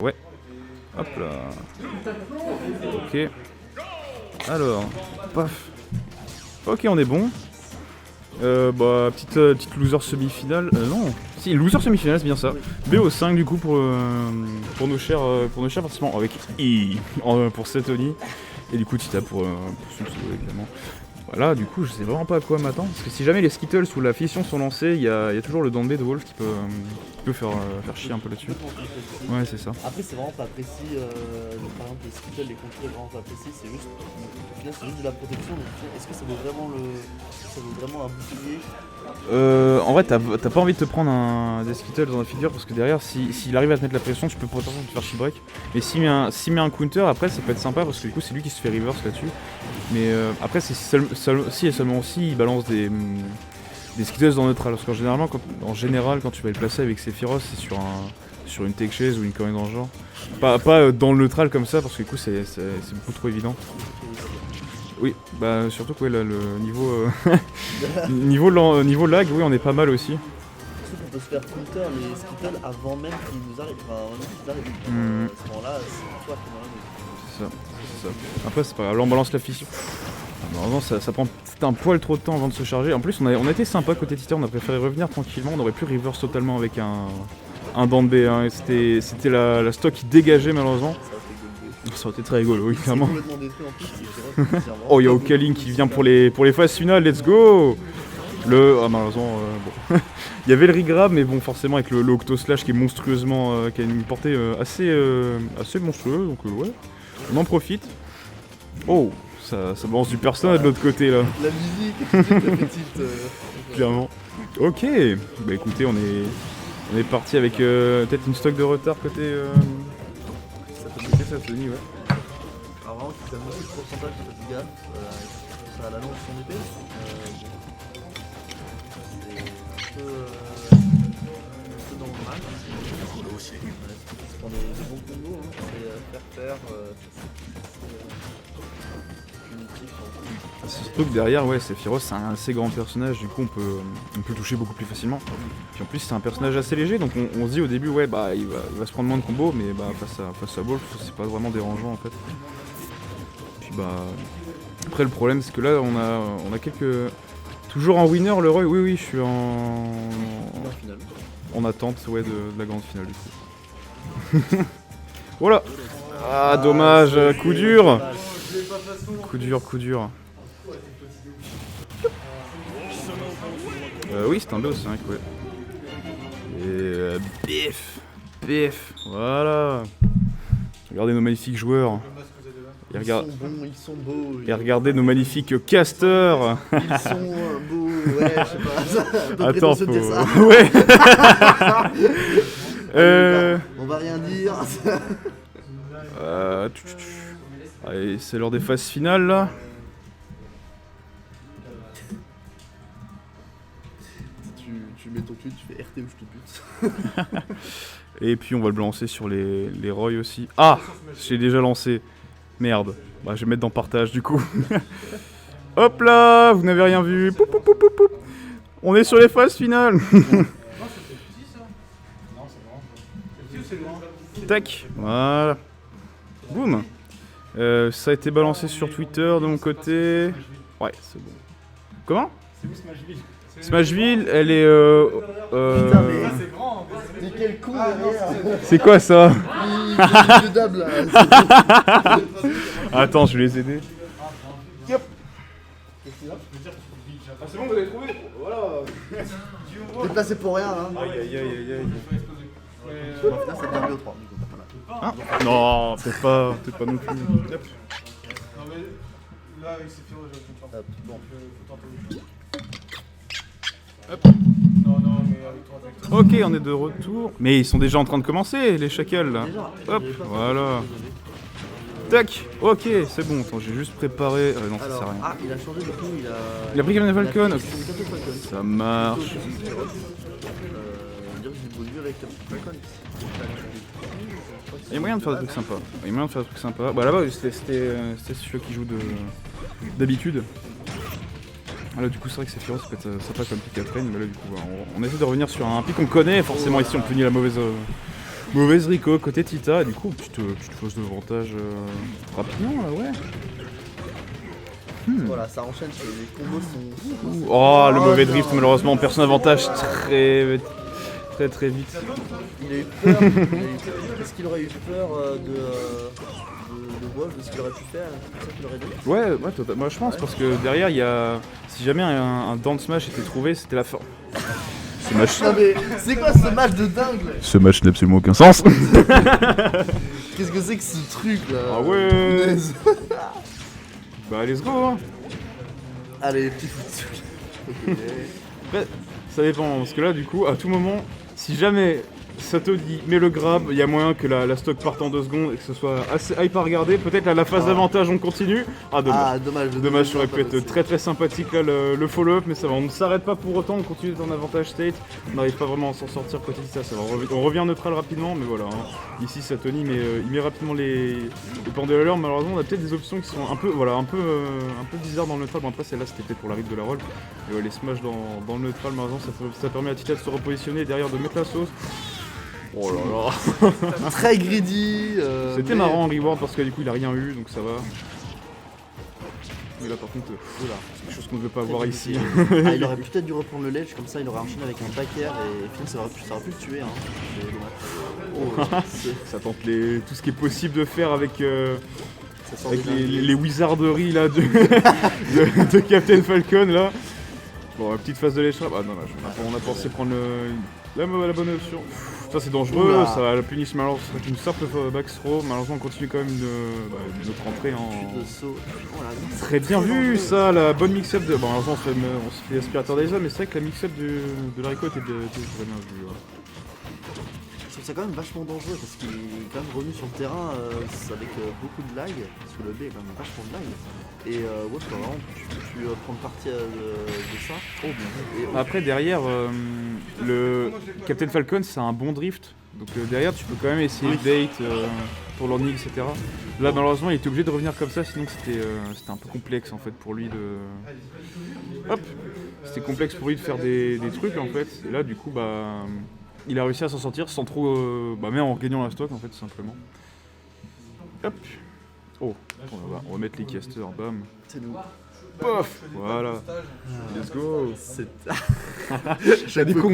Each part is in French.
Ouais. Hop là. Ok. Alors, paf. Ok, on est bon. Bah, petite loser semi-finale. Non. Si, loser semi-finale, c'est bien ça. BO5 du coup pour nos chers participants avec pour Setoni. Et du coup Tita pour son pseudo évidemment. Voilà, du coup je sais vraiment pas à quoi m'attendre. Parce que si jamais les Skittles ou la fission sont lancés, il y a toujours le Danbé de Wolf qui peut faire chier un peu là-dessus. Ouais, c'est ça. Après, c'est vraiment pas précis. Par exemple, les Skittles, les contrôles, vraiment pas précis. C'est juste, au final, c'est juste de la protection. Donc, est-ce que ça vaut vraiment un bouclier? En vrai, t'as pas envie de te prendre des Skittles dans la figure parce que derrière, s'il arrive à te mettre la pression, tu peux potentiellement te faire shibreak. Mais s'il met un counter, après, ça peut être sympa parce que du coup, c'est lui qui se fait reverse là-dessus. Mais après, c'est si et seulement si il balance des Skittles dans le neutral. Parce qu'en général, quand tu vas le placer avec Sephiroth, c'est sur une take chase ou une connerie dans le genre. Pas dans le neutral comme ça parce que du coup, c'est beaucoup trop évident. Oui, bah surtout que ouais, là, le niveau lag, oui, on est pas mal aussi. Surtout qu'on peut se faire counter les Skittles avant même qu'ils nous arrivent. Enfin, avant même qu'ils arrivent. À ce moment-là, c'est toi qui m'en arrive. C'est ça. Après, c'est pas grave, là on balance la fission. Normalement, ça prend peut-être un poil trop de temps avant de se charger. En plus, on a été sympa côté Titan, on a préféré revenir tranquillement. On aurait pu reverse totalement avec un Danbé. Hein, c'était la stock qui dégageait malheureusement. Ça aurait été très rigolo, oui, clairement. Oh, il y a Okaling qui vient pour les phases finales, let's go! Malheureusement, bon. Il y avait le Rigrab, mais bon, forcément, avec le Octo Slash qui est monstrueusement. Qui a une portée assez monstrueuse, donc ouais. On en profite. Oh, ça balance du personnage de l'autre côté là. La musique est toute petite. Clairement. Ok, bah écoutez, on est parti avec peut-être une stock de retard côté. Ça se dit, ouais. Alors vraiment, tu as beaucoup de pourcentage de cette gaffe, ça a la longue son épée. C'est un peu dans le mal. C'est pour des bons combos, hein. C'est faire, punitif. C'est surtout que derrière, ouais, Sephiroth c'est un assez grand personnage, du coup on peut le toucher beaucoup plus facilement. Puis en plus c'est un personnage assez léger, donc on se dit au début, ouais, bah il va se prendre moins de combos, mais bah face à Wolf, c'est pas vraiment dérangeant en fait. Puis bah après le problème c'est que là on a quelques. Toujours en winner le Roy, oui je suis en attente ouais, de la grande finale du coup. Voilà. Ah dommage, coup dur. Coup dur. Oui, c'est un BO5, ouais. Et bif, voilà. Regardez nos magnifiques joueurs. Ils sont beaux. Et regardez nos magnifiques casters. Ils sont beaux, ouais, je sais pas. Attends, faut... dire ça. Ouais. On va rien dire. Allez, c'est l'heure des phases finales là. Tu mets ton cul, tu fais RT ou je te bute. Et puis on va le lancer sur les Roy aussi. Ah, j'ai déjà lancé. Merde. Bah je vais mettre dans partage du coup. Hop là, vous n'avez rien vu. Poup, poup, poup, poup, poup. On est sur les phases finales. Tac, voilà. Boum. Ça a été balancé sur Twitter de mon côté. Ouais, c'est bon. Comment? Smashville, elle est Putain, mais c'est grand. Mais quel con derrière. C'est quoi ça? Le dab là. Attends, je vais les aider. Yep. Ah, c'est bon, vous avez trouvé? Voilà. Déplacé pour rien hein. Aïe. Au final, c'est bien BO3. Hein? Non, peut-être pas non plus. Yep. Non mais là il s'est fait Hop, bon. Hop. Non mais avec toi. Ok, on est de retour. Mais ils sont déjà en train de commencer, les chacals là. Hop, voilà. Tac, ok, c'est bon. Attends, j'ai juste préparé. Non, ça sert à rien. Ah, il a changé du coup, Il a pris Captain Falcon. Ok. Falcon. Ça marche. Dire que j'ai voulu avec Captain Falcon. Il y a moyen de faire des trucs sympas. Bah là-bas, c'était celui qui joue d'habitude. Là du coup c'est vrai que Sephiroth ça peut être sympa comme pick up lane, mais là du coup on essaie de revenir sur un pick qu'on connaît, forcément ici on punit la mauvaise Mauvaise Rico côté Tita, et du coup, petite fausse d'avantage rapidement là, ouais. Voilà, ça enchaîne, les combos sont... Oh, le mauvais non. drift, malheureusement, on perd son avantage très vite. Il a eu peur, est-ce qu'il aurait eu peur de Wolf, de ce qu'il aurait pu faire, c'est ça qu'il aurait dit? Ouais, moi je pense, parce que derrière, il y a... Si jamais un down smash était trouvé, c'était la fin. Ce match... Non mais, c'est quoi ce match de dingue là? Ce match n'a absolument aucun sens. Qu'est-ce que c'est que ce truc là? Ah ouais. Punaise. Bah let's go hein. Allez, petit foot. Après, ça dépend, parce que là du coup, à tout moment, si jamais Satodi met le grab, il y a moyen que la stock parte en 2 secondes et que ce soit assez hype à regarder. Peut-être là, la phase d'avantage on continue. Ah dommage. Ah dommage. Dommage, ça aurait pu être très sympathique là le follow-up, mais ça va, on ne s'arrête pas pour autant, on continue dans avantage state, on n'arrive pas vraiment à s'en sortir côté ça, on revient neutral rapidement, mais voilà, hein. Ici Satoni il met rapidement les pendules à l'heure, malheureusement on a peut-être des options qui sont un peu bizarres dans le neutral, bon après celle-là c'était peut-être pour la ride de la roll, et ouais, les smash dans le neutral, malheureusement ça permet à Tita de se repositionner et derrière de mettre la sauce. Oh là là. Très greedy. C'était marrant en reward parce que du coup il a rien eu, donc ça va. Mais là par contre, Oula. c'est quelque chose qu'on ne veut pas voir ici. Ah, il aurait peut-être dû reprendre le ledge, comme ça il aurait enchaîné avec un back air et finalement ça aurait pu le tuer. Hein. C'est dommage. Oh, Ça tente tout ce qui est possible de faire avec, ça sort avec des dingueries. les wizarderies là, de Captain Falcon là. Bon, la petite phase de l'échappe, ah dommage, on a pensé prendre la bonne option. Ça c'est dangereux, Oula. ça la punisse malheureusement, c'est une simple back throw, malheureusement on continue quand même notre entrée en... De saut. Oh là là. Très bien vu ça, la bonne mix-up de... Bon malheureusement on se fait aspirateur des hommes, mais c'est vrai que la mix-up de la Rico était très bien vue. Ouais. Je trouve ça quand même vachement dangereux parce qu'il est quand même revenu sur le terrain avec beaucoup de lag, parce que le B est quand même vachement de lag. Et ouais, c'est vraiment, tu peux prendre parti de ça. Oh, bien. Et, Après derrière, le Captain Falcon c'est un bon drift, donc derrière tu peux quand même essayer de bait pour l'orning etc. Là malheureusement il était obligé de revenir comme ça, sinon c'était un peu complexe en fait pour lui de... Hop. C'était complexe pour lui de faire des trucs en fait, et là du coup bah... Il a réussi à s'en sortir sans trop... même en gagnant la stock en fait tout simplement. Hop. Oh, on va mettre les casters, bam. c'est nous. Pof. Voilà. Let's go. C'est Du coup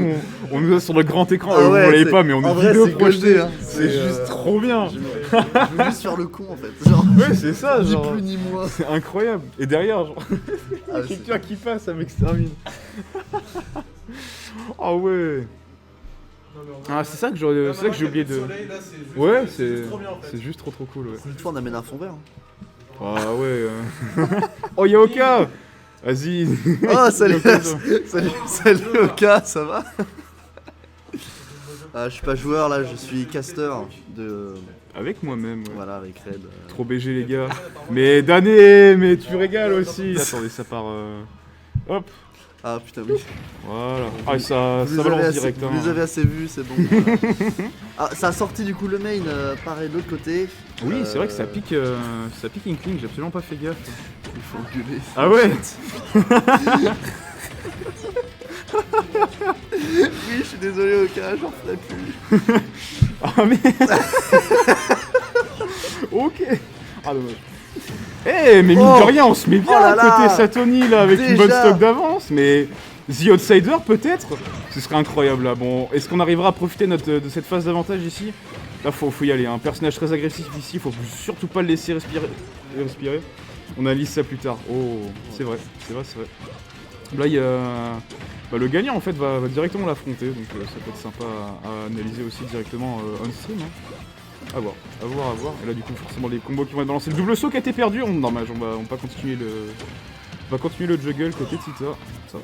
on nous a sur le grand écran, Ah vous ouais, voyez c'est- pas mais on en est vrai, vidéo c'est projeté. goldé, hein. C'est juste trop bien. Je veux juste faire le con en fait. Genre, Ouais c'est ça ni genre. plus ni moins. C'est incroyable. Et derrière genre, Ah, quelqu'un qui passe, ça m'extermine. Ah ouais. Non, mais en vrai, Ah c'est ça que j'ai oublié de... soleil, là, c'est juste- Ouais c'est trop bien en fait. c'est juste trop cool ouais. Une fois on amène un fond vert. Hein. Ah ouais. Oh Yaoka. Vas-y. Oh salut, Yaoka, salut Oka, ça va? Ah, je suis pas joueur là, je suis caster de... Avec moi-même, ouais. Voilà, avec Red. Trop BG les gars. Mais d'année, mais tu régales aussi. Attendez, ça part... Hop, Ah putain oui. voilà. Ah ça Vous les balance avez assez- direct. vous hein. les avez assez vus, c'est bon. Voilà. Ah, ça a sorti du coup le main, pareil de l'autre côté. Oui, c'est vrai que ça pique Inkling, j'ai absolument pas fait gaffe. Il faut engueuler. Ah ouais. Oui, je suis désolé Oka, j'en ferai plus. Ah mais... Ok. Ah dommage. Eh mais mine Oh. de rien, on se met bien Oh là à côté là. Satoni là avec une Déjà. bonne stock d'avance, mais The Outsider peut-être. Ce serait incroyable là. Bon, est-ce qu'on arrivera à profiter de cette phase d'avantage ici? Là faut y aller, un personnage très agressif ici, faut surtout pas le laisser respirer. On analyse ça plus tard. Oh, c'est vrai. Là il y a... Bah, le gagnant en fait va directement l'affronter, donc ça peut être sympa à analyser aussi directement on stream. Hein. À voir. Et là du coup forcément les combos qui vont être balancés. Le double saut qui a été perdu, dommage, on va continuer le juggle côté Tita. Ça va.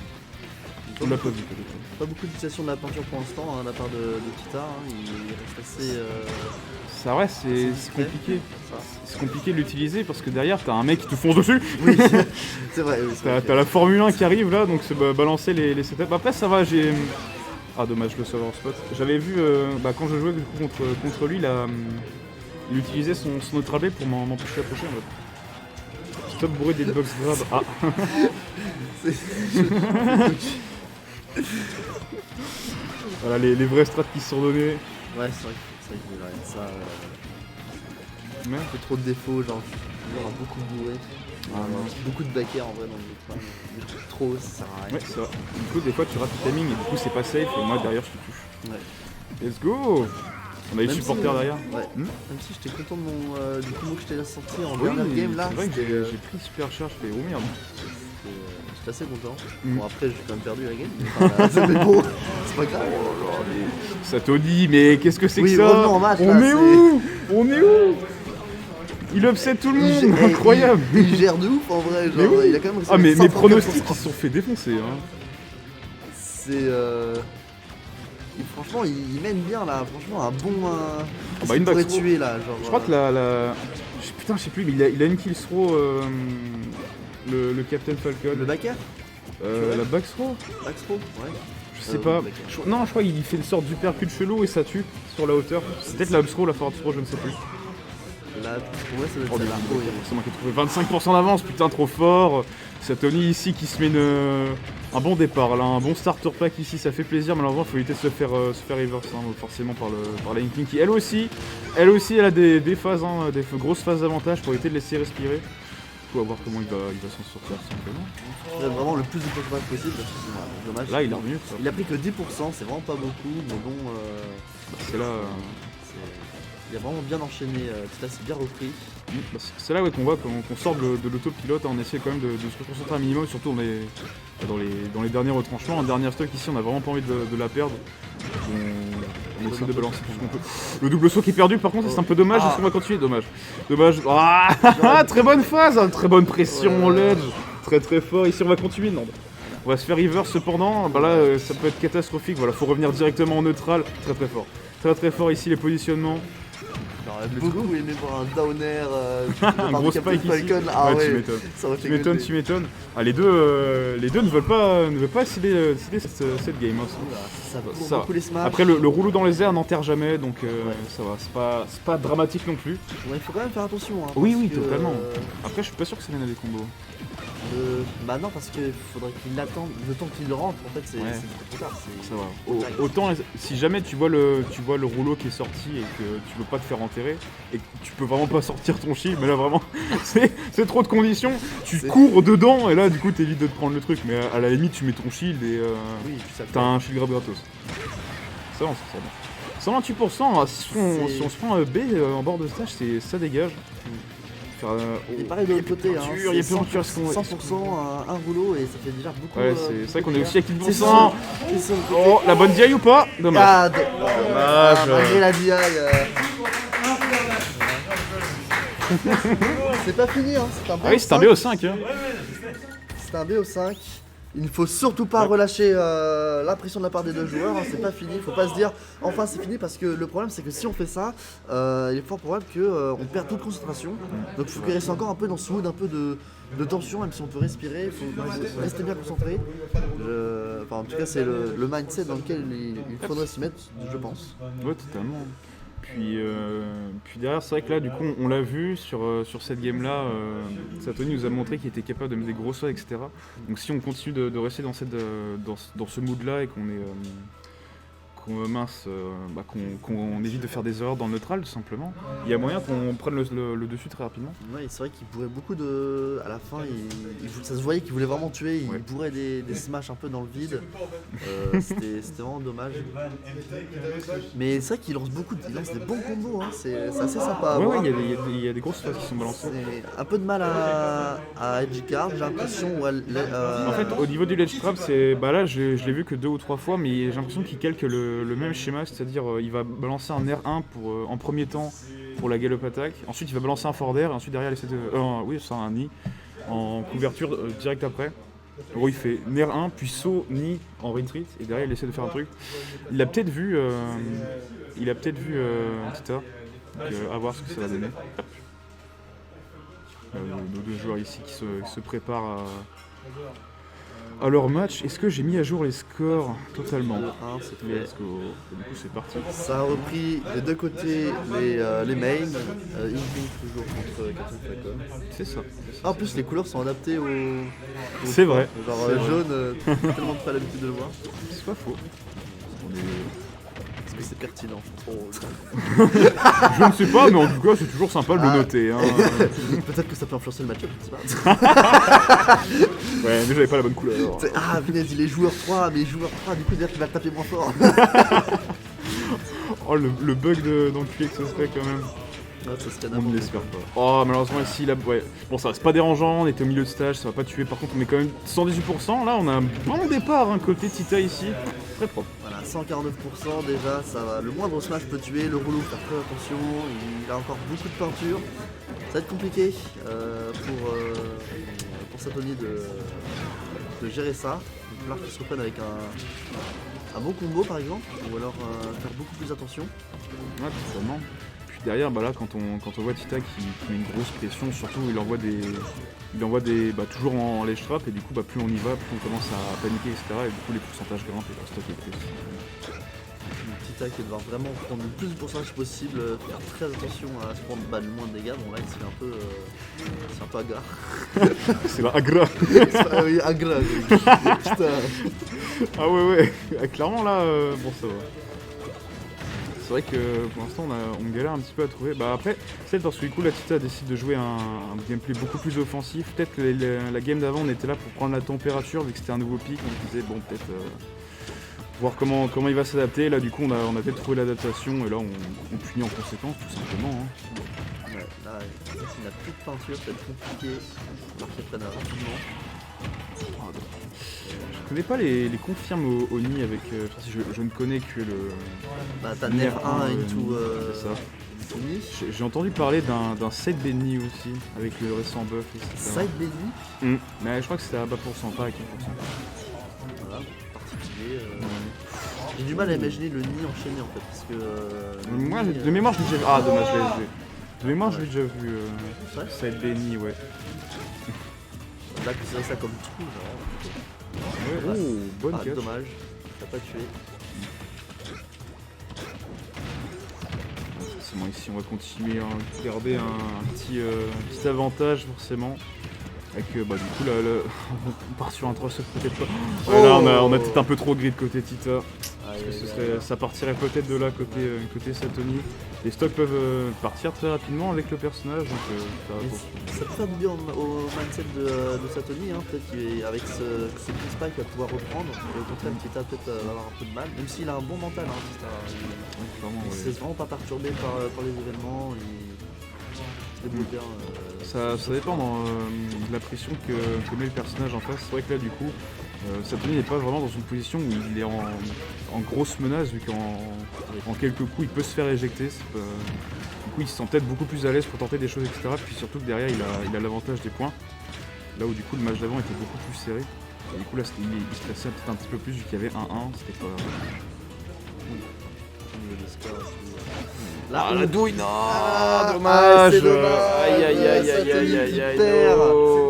On l'a pas vu peut-être. Pas beaucoup d'utilisation de la peinture pour l'instant hein, de la part de Tita, hein. Il reste assez... Ça ouais c'est discret. compliqué. Ça. C'est compliqué de l'utiliser parce que derrière t'as un mec qui te fonce dessus. Oui, c'est vrai, oui. c'est vrai. T'as la Formule 1 qui arrive là, donc c'est balancer les setups. Après ça va, j'ai... Ah dommage le server spot. J'avais vu quand je jouais du coup, contre lui, il utilisait son neutral B pour m'empêcher d'approcher en fait. Stop bourré des box grab. Ah. Voilà les vrais strats qui se sont donnés. Ouais, c'est vrai. c'est vrai que je regarde ça. Ouais. Fait trop de défauts, genre le joueur a beaucoup bourré. Ah, mince. Beaucoup de backers en vrai dans le jeu. Des trucs trop, ça sert à rien. Ouais, c'est vrai. Du coup, des fois, tu rates le timing et du coup, c'est pas safe et moi, derrière, je te touche. Ouais. Let's go. On a eu le Même supporter si, derrière. Ouais. Hmm. Même si j'étais content de mon du combo que je t'ai sorti en Oui, dernière game là. c'est vrai que c'était, j'ai pris super cher, je fais oh merde. J'étais assez content. Mm. Bon après j'ai quand même perdu la game. Mais bon, c'est pas grave. Ça te dit, mais qu'est-ce que c'est Oui, que ça? revenons en match, On là, est c'est- où? On est où? Il upset tout le monde, incroyable! Il gère de ouf en vrai, genre Mais oui. il a quand même réussi Ah mais avec mes 54%. pronostics ils se sont fait défoncer hein. C'est franchement il mène bien là, franchement un bon bah, une il pourrait back throw. tuer là, genre. Je crois que putain je sais plus mais il a une kill throw le Captain Falcon. Le backer, La back throw? backthrow, ouais. Je sais pas. backer. Non je crois qu'il fait une sorte d'uppercut chelou et ça tue sur la hauteur. C'est peut-être la up throw, la forward throw, je ne sais plus. Là pour moi ça doit Oh, être bien, celle-là. Oh, c'est moi qui ai trouvé 25% d'avance, putain trop fort. Satomi ici qui se met un bon départ là, un bon starter pack ici, ça fait plaisir. Malheureusement il faut éviter de se faire reverse hein, forcément par la Inking qui elle aussi elle a des phases, hein, des grosses phases d'avantage pour éviter de laisser respirer. Faut voir comment il va s'en sortir simplement. Il faudrait vraiment le plus de pourcentage possible parce que c'est dommage. Là il est revenu, ça. Il a pris que 10%, c'est vraiment pas beaucoup, mais bon C'est là. il a vraiment bien enchaîné, Tita s'est bien repris. C'est là ouais, qu'on voit qu'on sort de l'autopilote, hein, on essaie quand même de se concentrer un minimum, surtout dans les derniers retranchements. En dernier stock ici, on a vraiment pas envie de la perdre. On essaie de balancer tout ce qu'on peut. Le double saut qui est perdu, par contre, c'est un peu dommage. Est-ce qu'on va continuer? Dommage. Ah, très bonne phase, hein, très bonne pression en ledge. Très très fort. Ici, on va continuer. Non. On va se faire reverse cependant. Bah là, ça peut être catastrophique. Voilà, faut revenir directement en neutral. Très très fort. Très très fort ici les positionnements. J'aurais beaucoup aimé voir un downer Un gros spike ici. Falcon. Ah Ouais, ouais, tu m'étonnes. ça aurait fait Tu m'étonnes, gueuler. tu m'étonnes. Ah, les deux ne veulent pas céder cette game. Hein. Ça va Ça va. beaucoup les smash. Après, le rouleau dans les airs n'enterre jamais, donc Ouais. ça va. C'est pas dramatique non plus. Ouais, il faut quand même faire attention. Hein, Oui, parce oui, que, totalement. Après, je suis pas sûr que ça mène à des combos. Bah non, parce qu'il faudrait qu'il l'attende. Le temps qu'il rentre, en fait, c'est Ouais. trop tard. Ça va. Autant, si jamais tu vois le rouleau qui est sorti et que tu veux pas te faire enterrer, et que tu peux vraiment pas sortir ton shield, mais là vraiment, c'est trop de conditions. Tu C'est- cours dedans, et là, du coup, t'évites de te prendre le truc. Mais à la limite, tu mets ton shield et Oui, puis ça t'as un shield grab gratos. Ça va, ça va. 128%, si on se prend B en bord de stage, ça dégage. Faire, Et pareil de l'autre côté, hein, il y a plus c'est de 100% un rouleau et ça fait déjà beaucoup. Ouais, c'est vrai qu'on est aussi à 15%. C'est sûr, c'est sûr. Oh, la bonne DI ou pas? Dommage. Ah, Dommage. malgré la DI. C'est pas fini, hein. C'est un BO5. Ah oui, c'est un BO5. Hein. C'est un BO5. Il ne faut surtout pas relâcher la pression de la part des deux joueurs, hein, c'est pas fini, il faut pas se dire enfin c'est fini parce que le problème c'est que si on fait ça, il est fort probable qu'on perde toute concentration. Donc il faut qu'il reste encore un peu dans ce mood un peu de tension, même si on peut respirer, il faut rester bien concentré. Enfin en tout cas c'est le mindset dans lequel il faudrait s'y mettre, je pense. Ouais, totalement. Puis derrière, c'est vrai que là, du coup, on l'a vu sur cette game-là, Satomi nous a montré qu'il était capable de mettre des gros sauts, etc. Donc si on continue de rester dans ce mood-là et qu'on évite de faire des erreurs dans le neutral, tout simplement, il y a moyen qu'on prenne le dessus très rapidement. Ouais, c'est vrai qu'il pourrait beaucoup de. À la fin, ça se voyait qu'il voulait vraiment tuer, il Ouais. bourrait des smash un peu dans le vide. C'était vraiment dommage. Mais c'est vrai qu'il lance il lance des bons combos, hein. C'est assez sympa à Ouais, voir. il y a des grosses phases qui sont balancées. C'est un peu de mal à edgecard, j'ai l'impression. En fait, au niveau du ledge trap, là, je l'ai vu que 2 ou 3 fois, mais j'ai l'impression qu'il calque le même schéma, c'est-à-dire il va balancer un R1 en premier temps pour la gallop attack, ensuite il va balancer un forward et ensuite derrière il essaie de... oui, c'est un nid en couverture direct après. En gros, il fait R1 puis saut nid en retreat et derrière il essaie de faire un truc. Il a peut-être vu Tita, donc à voir ce que ça va donner. Nos deux joueurs ici qui se préparent à leur match. Est-ce que j'ai mis à jour les scores totalement? Le 1, c'est fait. Let's go. Du coup, c'est parti. Ça a repris des deux côtés les mains. Inking toujours contre Captain Falcon. C'est ça. En plus, les couleurs sont adaptées au C'est vrai. Genre C'est vrai. jaune, tellement pas l'habitude de le voir. C'est pas faux. Parce que c'est pertinent. Je ne sais pas, mais en tout cas, c'est toujours sympa de le noter. Hein. Peut-être que ça peut influencer le match-up, je sais pas. Ouais, mais j'avais pas la bonne couleur. Ah, punaise, il est joueur 3, mais joueur 3, du coup, c'est-à-dire qu'il va le taper moins fort. Oh, le bug d'enculé que ce serait quand même. Ouais, ça serait On ne n'importe l'espère quoi. pas. Oh, malheureusement, ici, là, ouais. Bon, ça c'est pas dérangeant, on était au milieu de stage, ça va pas tuer. Par contre, on est quand même 118%. Là, on a un bon départ, hein, côté Tita ici. Très propre. Voilà, 149% déjà, ça va. Le moindre smash peut tuer, le rouleau, faire très attention, il a encore beaucoup de peinture. Ça va être compliqué pour Satomi de gérer ça. Il va falloir qu'il se reprenne avec un bon combo par exemple, ou alors faire beaucoup plus attention. Ouais, totalement. Puis derrière, bah là, quand on voit Tita qui met une grosse pression, surtout il envoie des toujours en ledge trap, et du coup, bah, plus on y va, plus on commence à paniquer, etc. Et du coup, les pourcentages grimpent et le stock est plus. Tita qui va devoir vraiment prendre le plus de pourcentage possible, faire très attention à se prendre le moins de dégâts. Bon là, c'est un peu agra. C'est la agra. Oui, agra. Putain. Ah ouais, ah, clairement là, bon ça va. C'est vrai que pour l'instant on galère un petit peu à trouver. Bah après, celle dans ce coup la Tita décide de jouer un gameplay beaucoup plus offensif. Peut-être que la game d'avant on était là pour prendre la température vu que c'était un nouveau pic, on se disait bon peut-être voir comment il va s'adapter. Là du coup on a peut-être trouvé l'adaptation et là on punit en conséquence tout simplement. Hein. Ouais, là il n'a plus de peinture, ça va être compliqué. Il va qu'il prenne rapidement. Je connais pas les confirmes au nid avec. Je ne connais que le. Bah t'as Nerf 1 into c'est ça. Nid. J'ai entendu parler d'un side Benny aussi, avec le récent buff, etc. Side Benny. Mais je crois que c'était à bas pourcent, pas à 15%. Voilà, particulier. J'ai du mal à imaginer le nid enchaîné en fait, parce que. Moi, de mémoire, je l'ai déjà vu. Ah, dommage, je l'ai vu. De mémoire, je l'ai déjà vu. Ouais. Side Benny, ouais. Là, considérer ça comme trou, genre. Ouais. Oh, bonne Ah, catch. dommage, ça n'a pas tué. Forcément, ici, on va continuer à garder un petit avantage, forcément. Avec, bah, du coup, là, on part sur un 3 sur peut-être pas. Ouais, là, on a peut-être un peu trop grid côté Tita. Parce que ça partirait peut-être de là côté Satomi. Les stocks peuvent partir très rapidement avec le personnage, donc ça peut faire du bien au mindset de Satomi, hein. Peut-être qu'avec ce petit spike il va pouvoir reprendre. Et au contraire, Tita peut-être va avoir un peu de mal, même s'il a un bon mental. Hein, Tita. Il se laisse vraiment pas perturbé par les événements. Il se débrouille bien. Ça dépend de la pression que met le personnage en face. C'est vrai que là, du coup, Satomi n'est pas vraiment dans une position où il est en grosse menace, vu qu'en quelques coups il peut se faire éjecter. Du coup il se sent peut-être beaucoup plus à l'aise pour tenter des choses, etc. Puis surtout que derrière il a l'avantage des points. Là où du coup le match d'avant était beaucoup plus serré. Et du coup là il se plaçait peut-être un petit peu plus vu qu'il y avait 1-1. C'était pas. La douille, non, dommage. dommage. C'est dommage. Aïe. Satomi qui perd.